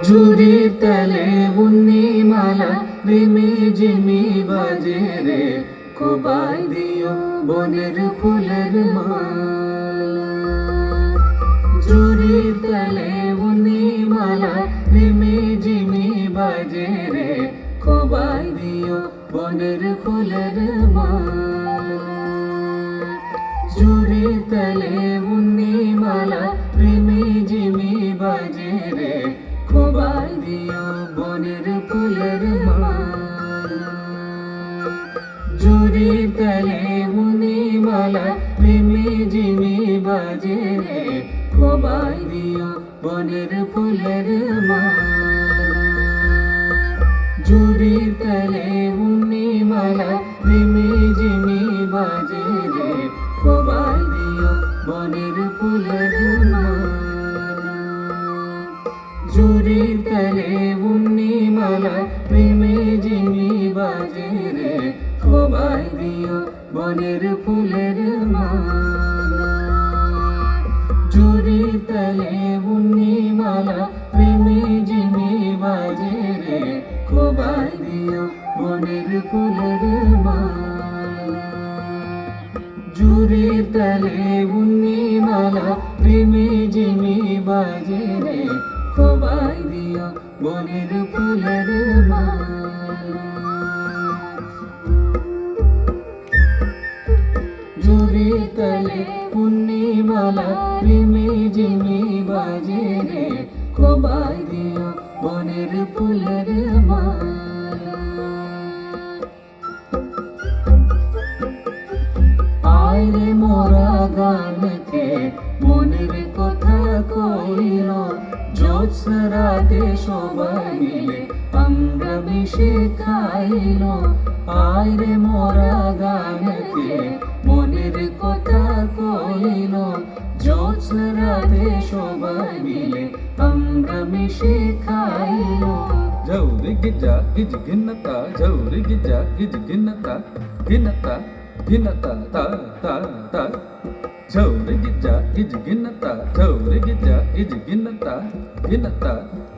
ঝুরির তালে মুন্নিমালা রিমি ঝিমি বাজে রে, খোবাই দিও বনের ফুলের মালা। ঝুরির তালে মুন্নিমালা রিমি ঝিমি বাজে রে, খোবাই দিও বনের ফুলের মালা। ঝুরির তালে মুন্নিমালা রিমি ঝিমি বাজে রে, খোবাই দিও বনের ফুলের মালা। ঝুরির তালে মুন্নিমালা রিমি ঝিমি বাজে রে, খোবাই দিও বনের ফুলের মালা। ঝুরির তালে মুন্নিমালা রিমি ঝিমি বাজে রে, খোবাই দিও বনের ফুলের মালা। ঝুরির তালে মুন্নিমালা রিমি ঝিমি বাজে রে, খোবাই দিও বনের ফুলের মালা। ঝুরির তালে মুন্নিমালা রিমি ঝিমি বাজে রে, খোবাই দিও বনের ফুলের মালা। ঝুরির তালে মুন্নিমালা রিমি ঝিমি বাজে রে, খোবাই দিও বনের ফুলের মালা। ঝুরির তালে মুন্নিমালা রিমি ঝিমি বাজে রে, খোবাই দিও বনের ফুলের মালা। আয় রে মোরা গানকে মনের কথা কইল, জ্যোৎস্না রাতে সবাই মিলে আমরা মিশে খাইল। আয় রে মোরা গানকে মনের কথা কইল, জ্যোৎস্না রাতে সবাই মিলে আমরা মিশে খাইল। ঝৌরি গিজা গিজ গিন্নতা, ঝৌরি গিজা গিজ গিন্নতা, গিন্নতা গিন্নতা তা তা তা। ঝৌরি গিজা গিজ গিন্নতা, ঝৌরি গিজা গিজ গিন্নতা, গিন্নতা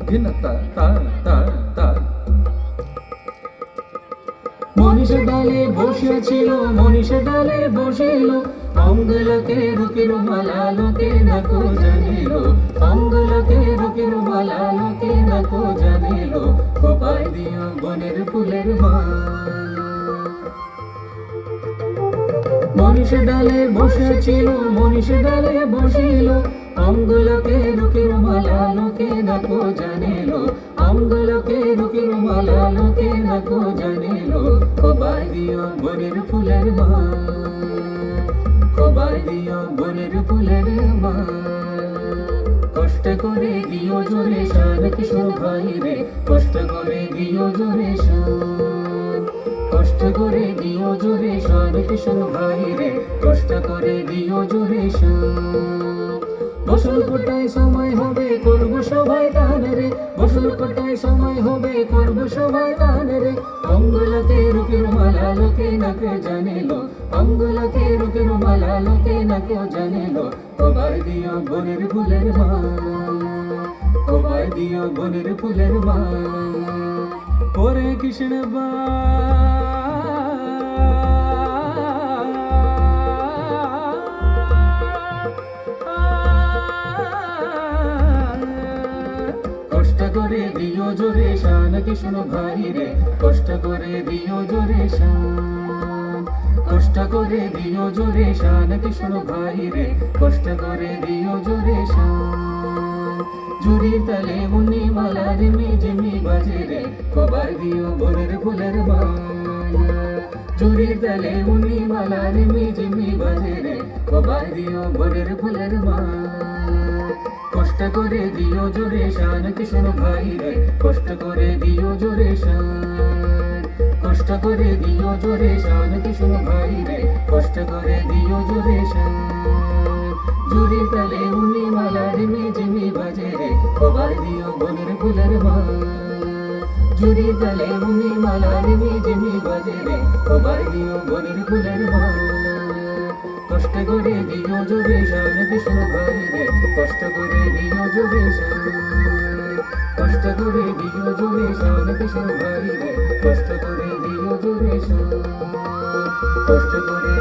গিন্নতা তা তা তা। মনীষা ডালে বসেছিল, মনীষা ডালে বসিল, অঙ্গলকে রুকির মালা লোকে নাকো জানিল। অঙ্গলকে রুকির মালা লোকে নাকো জানিল, খোবাই দিও বনের ফুলের মালা। মনীষা ডালে বসেছিল, মনীষা ডালে বসিল, অঙ্গলকে রুকির মালা লোকে নাকো জানিল। অঙ্গলকে রুকির মালা লোকে নাকো জানিল, খোবাই দিও বনের ফুলের মালা। খোবাই দিও বনের ফুলের মালা। কষ্ট করে দিও জোরে শান কিশোর ভাই রে, কষ্ট করে দিও জোরে শান। কষ্ট করে দিও জোরে শান কিশোর ভাই রে, কষ্ট করে দিও জোরে শান। বসল কোটায় সময় হবে করবো সবাই গান রে, বসল কোটায় সময় হবে করবো সবাই গান রে। অঙ্গলকে রুকির মালা লোকে নাকো জানিল, অঙ্গলকে রুকির মালা লোকে নাকো জানিল, খোবাই দিও বনের ফুলের মালা। খোবাই দিও বনের ফুলের মালা। ওরে কৃষ্ণ বা কষ্ট করে দিও জোরে শান কিশোর ভাই রে, কষ্ট করে দিও জোরে শান। কষ্ট করে দিও জোরে শান কিশোর ভাই রে, কষ্ট করে দিও জোরে শান। ঝুরির তালে মুন্নিমালা রিমি ঝিমি বাজে রে, খোবাই দিও বনের ফুলের মালা। ঝুরির তালে মুন্নিমালা রিমি ঝিমি বাজে রে, খোবাই দিও বনের ফুলের মালা। কষ্ট করে দিও জোরে শান কিশোর ভাই রে, কষ্ট করে দিও জোরে শান। কষ্ট করে দিও জোরে শান কিশোর ভাই রে, কষ্ট করে দিও জোরে শান। ঝুরির তালে মুন্নিমালা রিমি ঝিমি বাজে রে, খোবাই দিও বনের ফুলের মালা। ঝুরির তালে মুন্নিমালা রিমি ঝিমি বাজে রে, খোবাই দিও বনের ফুলের মালা। কষ্ট করে দিও জোরে শান কিশোর ভাই রে, কষ্ট করে দিও জোরে শান। কষ্ট করে দিও জোরে শান কিশোর ভাই রে, কষ্ট করে দিও জোরে শান, কষ্ট করে